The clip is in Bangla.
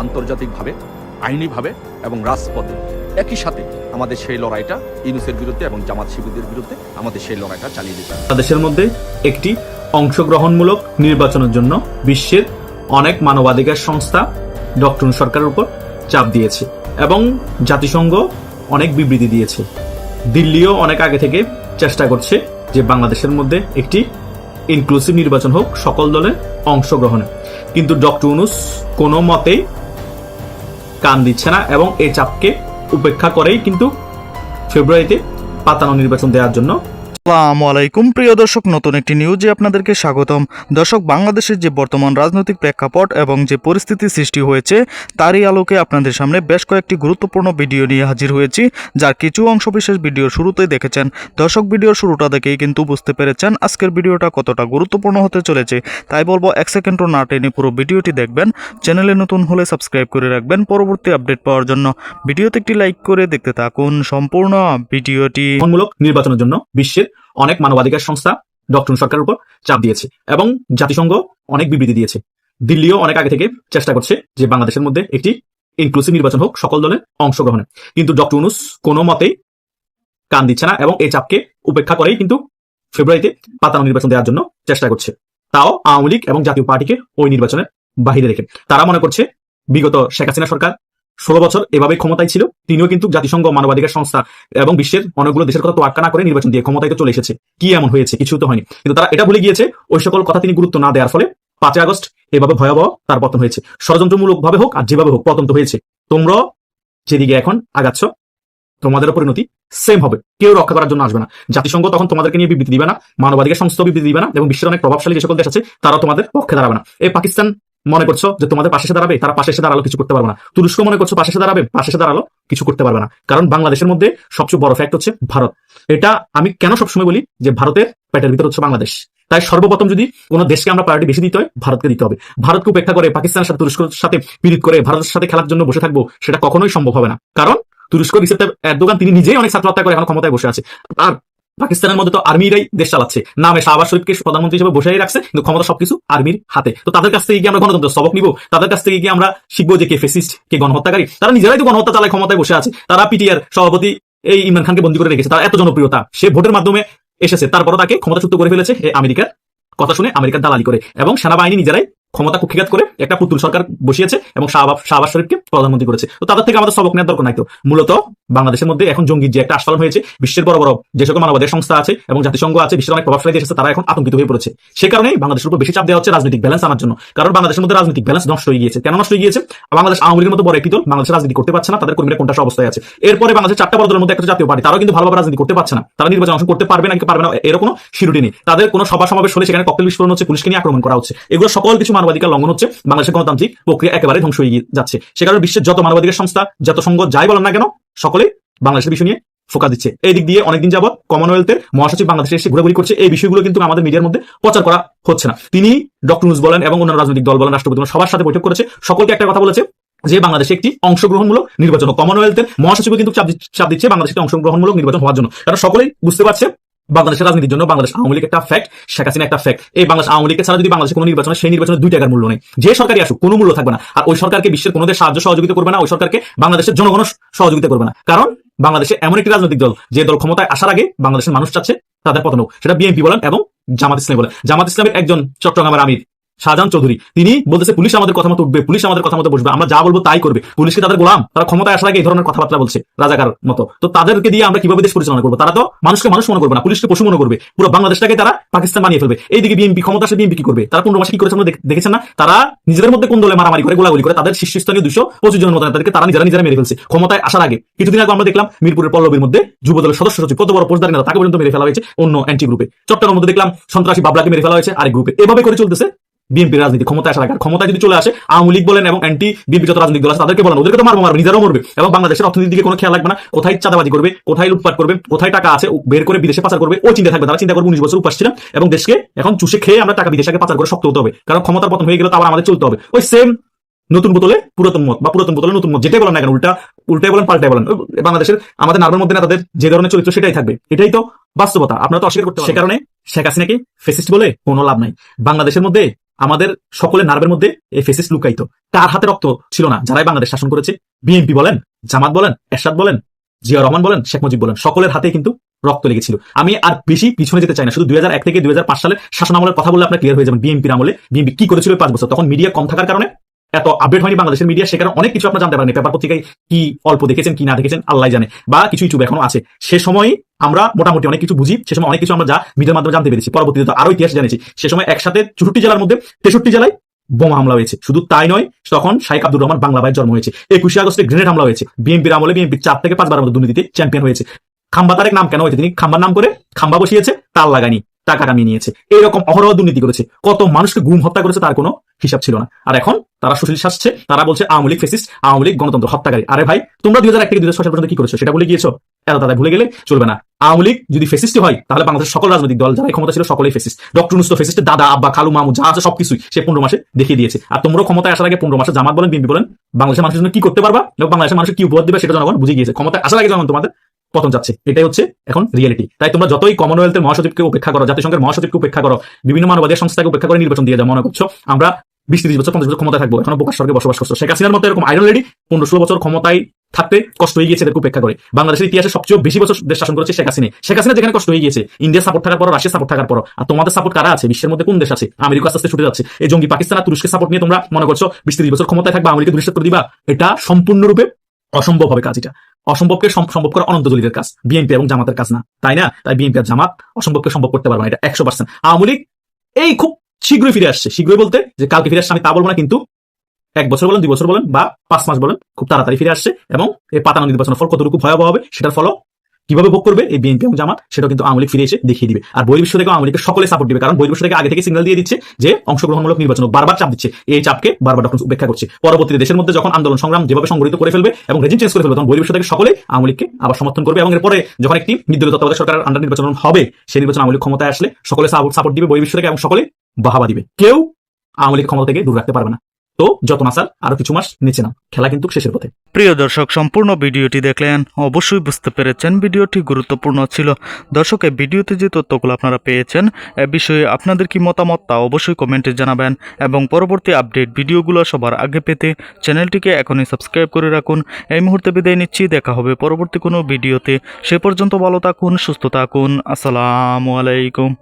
আন্তর্জাতিকভাবে, আইনিভাবে এবং রাজপথে। একই সাথে আমাদের সেই লড়াইটা ইউনূসের বিরুদ্ধে এবং জামাত শিবিরদের বিরুদ্ধে আমাদের সেই লড়াইটা চালিয়ে যেতে হবে। দেশের মধ্যে একটি অংশগ্রহণমূলক নির্বাচনের জন্য বিশ্বের অনেক মানবাধিকার সংস্থা ডক্টর সরকারের উপর চাপ দিয়েছে এবং জাতিসংঘ অনেক বিবৃতি দিয়েছে। দিল্লিও অনেক আগে থেকে চেষ্টা করছে যে বাংলাদেশের মধ্যে একটি ইনক্লুসিভ নির্বাচন হোক সকল দলের অংশগ্রহণে, কিন্তু ডক্টর ইউনূস কোনো মতেই কান দিচ্ছে না এবং এই চাপকে উপেক্ষা করেই কিন্তু ফেব্রুয়ারিতে পাতানো নির্বাচন দেওয়ার জন্য। আসসালামু আলাইকুম প্রিয় দর্শক, নতুন একটি নিউজে আপনাদেরকে স্বাগতম। দর্শক, বাংলাদেশের যে বর্তমান রাজনৈতিক প্রেক্ষাপট এবং যে পরিস্থিতি সৃষ্টি হয়েছে তারই আলোকে আপনাদের সামনে বেশ কয়েকটি গুরুত্বপূর্ণ ভিডিও নিয়ে হাজির হয়েছি, যার কিছু অংশবিশেষ ভিডিওর শুরুতেই দেখেছেন। দর্শক, ভিডিওর শুরুটা দেখেই কিন্তু বুঝতে পেরেছেন আজকের ভিডিওটা কতটা গুরুত্বপূর্ণ হতে চলেছে। তাই বলবো 1 সেকেন্ডও না টেনে পুরো ভিডিওটি দেখবেন। চ্যানেলে নতুন হলে সাবস্ক্রাইব করে রাখবেন পরবর্তী আপডেট পাওয়ার জন্য। ভিডিওতে একটি লাইক করে দেখতে থাকুন সম্পূর্ণ ভিডিওটি। মূলক নির্বাচনের জন্য বিশ্বের অনেক মানবাধিকার সংস্থা ডক্টর সরকারের উপর চাপ দিয়েছে এবং জাতিসংঘ অনেক বিবৃতি দিয়েছে। দিল্লিও অনেক আগে থেকে চেষ্টা করছে যে বাংলাদেশের মধ্যে একটি ইনক্লুসিভ নির্বাচন হোক সকল দলের অংশগ্রহণে, কিন্তু ডক্টর ইউনূস কোনো মতেই কান দিচ্ছে না এবং এই চাপকে উপেক্ষা করেই কিন্তু ফেব্রুয়ারিতে পাতানো নির্বাচন দেওয়ার জন্য চেষ্টা করছে, তাও আওয়ামী লীগ এবং জাতীয় পার্টিকে ওই নির্বাচনের বাহিরে রেখে। তারা মনে করছে বিগত শেখ হাসিনা সরকার 16 বছর এভাবে ক্ষমতায় ছিল, তিনিও কিন্তু জাতিসংঘ, মানবাধিকার সংস্থা এবং বিশ্বের অনেকগুলো দেশের কথা তোয়াক্কা না করে নির্বাচন দিয়ে ক্ষমতায় তো চলে এসেছে। কি এমন হয়েছে? কিছু তো হয়নি, কিন্তু তারা এটা ভুলে গিয়েছে ওই সকল কথা তিনি গুরুত্ব না দেওয়ার ফলে 5 আগস্ট এভাবে ভয়াবহ তার পতন হয়েছে। ষড়যন্ত্রমূলক ভাবে হোক আর যেভাবে হোক পতন তো হয়েছে। তোমরা যেদিকে এখন আগাচ্ছ তোমাদের পরিণতি সেম হবে, কেউ রক্ষা করার জন্য আসবে না। জাতিসংঘ তখন তোমাদেরকে নিয়ে বিবৃতি দিবে না, মানবাধিকার সংস্থা বিবৃতি দিবে না এবং বিশ্বের অনেক প্রভাবশালী যে সকল দেশ আছে তারা তোমাদের পক্ষে দাঁড়াবে না। এই পাকিস্তান মনে করছো যে তোমাদের পাশে এসে দাঁড়াবে, তারা পাশে এসে দাঁড়ালো কিছু করতে পারবে না। তুরস্ক মনে করছো পাশে এসে দাঁড়াবে, পাশে এসে দাঁড়ালো কিছু করতে পারবে না। কারণ বাংলাদেশের মধ্যে সবচেয়ে বড় ফ্যাক্ট হচ্ছে ভারত। এটা আমি কেন সবসময় বলি যে ভারতের পেটের ভিতর হচ্ছে বাংলাদেশ। তাই সর্বপ্রথম যদি কোনো দেশকে আমরা প্রায়োরিটি বেশি দিতে হয়, ভারতকে দিতে হবে। ভারতকে উপেক্ষা করে পাকিস্তানের সাথে তুরস্কের সাথে পীড়িত করে ভারতের সাথে খেলার জন্য বসে থাকবো, সেটা কখনোই সম্ভব হবে না। কারণ তুরস্ক রিসেপ তাইপ এরদোগান তিনি নিজেই অনেক ছাত্র হত্যা করে এখন ক্ষমতায় বসে আছে। আর পাকিস্তানের মধ্যে তো আর্মিরাই দেশ চালাচ্ছে, নামে শাহবাজ শরীফকে প্রধানমন্ত্রী হিসেবে বসেই রাখছে, কিন্তু ক্ষমতা সবকিছু আর্মির হাতে। তো তাদের কাছ থেকে কি আমরা গণতন্ত্রের সবক নিব? তাদের কাছ থেকে কি আমরা শিখবো যে কে ফেসিস্ট, কে গণহত্যাকারী? তারা নিজেরাই তো গণহত্যা চালায়, ক্ষমতায় বসে আছে। তারা পিটিআর সভাপতি এই ইমরান খানকে বন্দী করে রেখেছে, তার এত জনপ্রিয়তা, সে ভোটের মাধ্যমে এসেছে, তারপরও তাকে ক্ষমতাচ্যুত করে ফেলেছে আমেরিকার কথা শুনে, আমেরিকার দালালি করে। এবং সেনাবাহিনী নিজেরাই ক্ষমতা কুক্ষিঘাত করে একটা পুতুল সরকার বসিয়েছে এবং শাহবাজ শরীফকে প্রধানমন্ত্রী করেছে। তো তাদের থেকে আমাদের সবক নেওয়ার দরকার নাই। তো মূলত বাংলাদেশের মধ্যে এখন জঙ্গির যে একটা আস্ফালন হয়েছে, বিশ্বের বড় বড় যে সকল মানবাধিকার সংস্থা আছে এবং জাতিসংঘ আছে, বিশ্বের অনেক প্রভাবশালী দেশ আছে, তারা এখন আতঙ্কিত হয়ে পড়েছে। সে কারণেই বাংলাদেশের উপর বেশি চাপ দেওয়া হচ্ছে রাজনৈতিক ব্যালেন্স আনার জন্য। কারণ বাংলাদেশের মধ্যে রাজনৈতিক ব্যালেন্স নষ্ট হয়ে গিয়েছে। কেন নষ্ট হয়ে গিয়েছে? বাংলাদেশ আওয়ামী লীগের মতো বড় একটি দল বাংলাদেশের রাজনীতি করতে পারছে না, তাদের কর্মীরা কোনটা অবস্থায় আছে। এরপরে বাংলাদেশের 4টা বড় দলের মধ্যে একটা জাতীয় পার্টি, তারাও কিন্তু ভালোভাবে রাজনীতি করতে পারছে না। তারা নির্বাচন অংশ করতে পারবে না কি পারবে না এর কোনো সিউরিটি নেই। তাদের কোনো সভা সমাবেশ হলে সেখানে ককটেল বিস্ফোরণ হচ্ছে, পুলিশকে নিয়ে আক্রমণ করা হচ্ছে। এগুলো সকল কিছু মানবাধিকার লঙ্ঘন হচ্ছে, বাংলাদেশের গণতান্ত্রিক প্রক্রিয়া একেবারে ধ্বংস হয়ে যাচ্ছে। সে কারণে বিশ্বের যত মানবাধিকার সংস্থা, যত সংঘ যাই বলেন না কেন, সকলেই বাংলাদেশের বিষয় নিয়ে ফোকাস দিচ্ছে। এই দিক দিয়ে অনেকদিন যাবত কমনওয়েলথের মহাসচিব বাংলাদেশে এসে ঘোরাঘুরি করছে। এই বিষয়গুলো কিন্তু আমাদের মিডিয়ার মধ্যে প্রচার করা হচ্ছে না। তিনি ডক্টর ইউনূস বলেন এবং অন্যান্য রাজনৈতিক দল বলেন, রাষ্ট্রপতি সবার সাথে বৈঠক করেছে, সকলকে একটা কথা বলেছে যে বাংলাদেশে একটি অংশগ্রহণমূলক নির্বাচন। কমনওয়েলথের মহাসচিব কিন্তু চাপ দিচ্ছে বাংলাদেশে একটি অংশগ্রহণমূলক নির্বাচন হওয়ার জন্য। কারণ সকলেই বুঝতে পারছে বাংলাদেশের রাজনীতির জন্য বাংলাদেশ আওয়ামী লীগ একটা ফ্যাক্ট, শেখ হাসিনা একটা ফ্যাক্ট। এই বাংলাদেশ আওয়ামী লীগের ছাড়া যদি বাংলাদেশে কোনো নির্বাচন হয়, সেই নির্বাচনে 2 টাকার মূল্য নেই। যে সরকারই আসুক কোনো মূল্য থাকবে না। আর ওই সরকারকে বিশ্বের কোনো দেশ সাহায্য সহযোগিতা করবে না, ওই সরকারকে বাংলাদেশের জনগণ সহযোগিতা করবে না। কারণ বাংলাদেশে এমন একটি রাজনৈতিক দল, যে দল ক্ষমতায় আসার আগে বাংলাদেশের মানুষ চাচ্ছে তাদের পতন হোক। সেটা বিএনপি বলেন এবং জামাত ইসলামী বলেন। জামাত ইসলামের একজন চট্টগ্রামের আমির শাহজাহান চৌধুরী, তিনি বলতেছে পুলিশ আমাদের কথা মতো উঠবে, পুলিশ আমাদের কথা মতো বসবে, আমরা যা বলবো তাই করবে। পুলিশকে তাদের গোলাম, তারা ক্ষমতায় আসার আগে এই ধরনের কথাবার্তা বলছে রাজাকার মতো। তো তাদেরকে দিয়ে আমরা কিভাবে দেশ পরিচালনা করবো? তারা তো মানুষকে মানুষ মনে করবে না, পুলিশকে পশু মনে করবে। পুরো বাংলাদেশটাকে তারা পাকিস্তান বানিয়ে ফেলবে। এইদিকে বিএনপি ক্ষমতা আসলে বিএনপি কি করবে? তারা 15 মাসে কি করেছে দেখেছেন না? তারা নিজেদের মধ্যে কোন দলে মারামারি করে, গোলাগুলি করে, তাদের শীর্ষস্থানীয় 225 জনের মতো তাদেরকে তারা নিজেরা মেরে ফেলছে ক্ষমতায় আসার আগে। কিছুদিন আগে আমরা দেখলাম মিরপুরের পল্লবীর মধ্যে যুব দলের সদস্য সচিব, কত বড় পোস্টদারি নেতা, তাকে পর্যন্ত মেরে ফেলা হয়েছে অন্য অ্যান্টি গ্রুপে। চট্টগ্রামের মধ্যে দেখলাম সন্ত্রাসী বাবলাকে মেরে ফেলা হয়েছে আরেক গ্রুপে। এভাবে করে চলতেছে বিএনপির রাজনীতি ক্ষমতায় আসার আগে। ক্ষমতায় যদি চলে আসে আওয়ামী লীগ বলেন এবং অ্যান্টি বিএনপি যত রাজনৈতিক দল আছে তাদেরকে বলেন, ওদেরকে তো মারবো, নিজেরাও মরবে। এবং বাংলাদেশের অর্থনীতির দিকে কোনো খেয়াল রাখবে না, কোথায় চাঁদাবাজি করবে, কোথায় লুটপাট করবে, কোথায় টাকা আছে বের করে বিদেশে পাচার করবে, ওই চিন্তা থাকবে। তারা চিন্তা করবে 19 বছর উপাস ছিলাম এবং দেশকে এখন চুষে খেয়ে আমরা টাকা বিদেশে পাচার করে শক্ত হতে হবে। কারণ ক্ষমতার পতন হয়ে গেলে তো আবার আমাদের চলতে হবে ওই সেম নতুন বোতলে পুরাতন মত বা পুরাতন বোতলে নতুন মত, যেটাই বলেন না কেন, উল্টাই বলেন পাল্টাই বলেন, বাংলাদেশের আমাদের নার্ভের মধ্যে না তাদের যে ধরনের চরিত্র সেটাই থাকবে। এটাই তো বাস্তবতা, আপনারা তো অস্বীকার করতে। সে কারণে শেখ হাসিনাকে ফেসিস্ট বলে কোনো লাভ নাই। বাংলাদেশের মধ্যে আমাদের সকলের নার্ভের মধ্যে এই ফেসিস লুকাইতো। কার হাতে রক্ত ছিল না? যারাই বাংলাদেশ শাসন করেছে, বিএনপি বলেন, জামাত বলেন, এরশাদ বলেন, জিয়া রহমান বলেন, শেখ মুজিব বলেন, সকলের হাতে কিন্তু রক্ত লেগেছিল। আমি আর বেশি পিছনে যেতে চাই না, শুধু 2001 থেকে 2005 সালের শাসন আমলের কথা বললে আপনার ক্লিয়ার হয়ে যাবেন। বিএনপির আমলে বিএনপি কি করেছিল 5 বছর, তখন মিডিয়া কম থাকার কারণে এত আপডেট হয়নি বাংলাদেশের মিডিয়া, সে কারণে অনেক কিছু আপনারা জানতে পারেন। পেপার পত্রিকায় কি অল্প দেখেছেন কি না দেখেছেন আল্লাহ জানে, বা কিছু ইউটিউব এখনো আছে। সে সময় আমরা মোটামুটি অনেক কিছু বুঝি, সে সময় অনেক কিছু আমরা যা মিডিয়ার মাধ্যমে জানতে পেরেছি। পরবর্তীতে আরো ইতিহাস জেনেছি। সে সময় একসাথে 64 জেলার মধ্যে 63 জেলায় বোমা হামলা হয়েছে। শুধু তাই নয়, তখন শাইখ আব্দুর রহমান বাংলা ভাইয়ের জন্ম হয়েছে। 21 আগস্টে গ্রেনেড হামলা হয়েছে। বিএনপির আমলে বিএনপি 4 থেকে 5 বারের মতো দুর্নীতিতে চ্যাম্পিয়ন হয়েছে। খাম্বা তারেক নাম কেন হয়েছে? তিনি খাম্বার নাম করে খাম্বা বসিয়েছে, তার লাগানি, টাকা কামিয়ে নিয়েছে। এইরকম অহরহ দুর্নীতি করেছে। কত মানুষকে গুম হত্যা করেছে তার কোনো হিসাব ছিল না। আর এখন তারা সুশীল শাসছে, তারা বলছে আওয়ামী লীগ ফেসিস্ট, আওয়ামী লীগ গণতন্ত্র হত্যাকারী। আরে ভাই, তোমরা 2001 থেকে 2006 সাল পর্যন্ত কি করেছো সেটা ভুলে গিয়েছো? এত তাদের ভুলে গেলে চলবে না। আওয়ামী লীগ যদি ফেসিস্ট হয়, তাহলে বাংলাদেশের সকল রাজনৈতিক দল যারা ক্ষমতা ছিল সকলেই ফেসিস্ট। ডক্টর ইউনূস তো ফেসিস্টের দাদা, আব্বা, খালু, মামু যা আছে সবকিছুই সে 15 মাসে দেখিয়ে দিয়েছে। আর তোমরা ক্ষমতায় আসার আগে 15 মাসে জামাত বলেন, বিএনপি বলেন, বাংলাদেশের মানুষের জন্য কি করতে পারবা এবং বাংলাদেশের মানুষকে কি উপহার দিবে সেটা জনগণ বুঝে গিয়েছে। ক্ষমতায় আসার আগে জনগণ তোমাদের পতন যাচ্ছে, এটাই হচ্ছে এখন রিয়েলিটি। তাই তোমরা যতই কমনওয়েলথের মহাসচিবকে উপেক্ষা করো, জাতিসংঘের মহাসচিবকে উপেক্ষা করো, বিভিন্ন মানবাধিকার সংস্থাকে উপেক্ষা করে নির্বাচন দিয়ে যাও, মনে করছো আমরা 20-30 বছর 50 বছর ক্ষমতায় থাকবো, এখন প্রকাশ স্বর্গে বসবাস করছো। শেখ হাসিনার মতো এরকম আইরন লেডি 15-16 বছর ক্ষমতায় থাকতে কষ্ট হয়ে গিয়েছে, এদেরকে উপেক্ষা করে। বাংলাদেশের ইতিহাসে সবচেয়ে বেশি বছর দেশ শাসন করেছে শেখ হাসিনা। শেখ হাসিনা যেখানে কষ্ট হয়ে গিয়েছে, ইন্ডিয়া সাপোর্ট থাকার পর, রাশিয়া সাপোর্ট থাকার পর, আর তোমাদের সাপোর্ট কারা আছে? বিশ্বের মধ্যে কোন দেশ আছে? আমেরিকা আস্তে আস্তে ছুটে যাচ্ছে। এই জঙ্গি পাকিস্তান আর তুরস্কের সাপোর্ট নিয়ে তোমরা মনে করছো 20-30 বছর ক্ষমতায় থাকবা, আমেরিকা দুরিষ্ঠ করে দিবা। এটা সম্পূর্ণরূপে অসম্ভব হবে কাজ। এটা অসম্ভবকে সম্ভব করা অনন্ত জলিলের কাজ, বিএনপি এবং জামাতের কাজ না, তাই না? তাই বিএনপি আর জামাত অসম্ভবকে সম্ভব করতে পারবে না, এটা 100%। আওয়ামী লীগ এই খুব শীঘ্রই ফিরে আসছে। শীঘ্রই বলতে যে কালকে ফিরে আসছে আমি তা বলবো না, কিন্তু 1 বছর বলেন, 2 বছর বলেন, বা 5 মাস বলেন, খুব তাড়াতাড়ি ফিরে আসছে। এবং এই পাতানো নির্বাচনের ফল কতটুকু ভয়াবহ হবে, সেটার ফল কিভাবে ভোগ করবে এই বিএনপি এবং জামাত, সেটাও কিন্তু আওয়ামী লীগ ফিরে এসে দেখিয়ে দিবে। আর বহির্বিশ্ব থেকে আওয়ামী লীগের সকলে সাপোর্ট দিবে, কারণ বহির্বিশ্ব থেকে আগে থেকে সিগন্যাল দিয়ে দিচ্ছে যে অংশগ্রহণমূলক নির্বাচন, বারবার চাপ দিচ্ছে। এই চাপকে বারবার ডক্টর উপেক্ষা করছে। পরবর্তীতে দেশের মধ্যে যখন আন্দোলন সংগ্রাম যেভাবে সংগঠিত করে ফেলবে এবং রেজিম চেঞ্জ করে ফেলবে, তখন বহির্বিশ্ব থেকে সকলে আওয়ামী লীগকে আবার সমর্থন করবে। এবং এরপরে যখন একটি নির্দলীয় তত্ত্বাবধায়ক সরকারের আন্ডার নির্বাচন হবে, সেই নির্বাচন আওয়ামী লীগ ক্ষমতায় আসলে সকলে সাপোর্ট দিবে বহির্বিশ্ব থেকে, এবং সকলে বাহাবা দিবে। কেউ আওয়ামী লীগ ক্ষমতা থেকে দূর রাখতে পারবে না। তো যত না স্যার, আরো কিছু মাস নিচে নাও, খেলা কিন্তু শেষের পথে। প্রিয় দর্শক, সম্পূর্ণ ভিডিওটি দেখলেন, অবশ্যই বুঝতে পেরেছেন ভিডিওটি গুরুত্বপূর্ণ ছিল। দর্শক, এই ভিডিওতে যে তথ্যগুলো আপনারা পেয়েছেন, এ বিষয়ে আপনাদের কি মতামত তা অবশ্যই কমেন্টে জানাবেন। এবং পরবর্তী আপডেট ভিডিওগুলো সবার আগে পেতে চ্যানেলটিকে এখনই সাবস্ক্রাইব করে রাখুন। এই মুহূর্তে বিদায় নিচ্ছি, দেখা হবে পরবর্তী কোনো ভিডিওতে। সে পর্যন্ত ভালো থাকুন, সুস্থ থাকুন। আসসালামু আলাইকুম।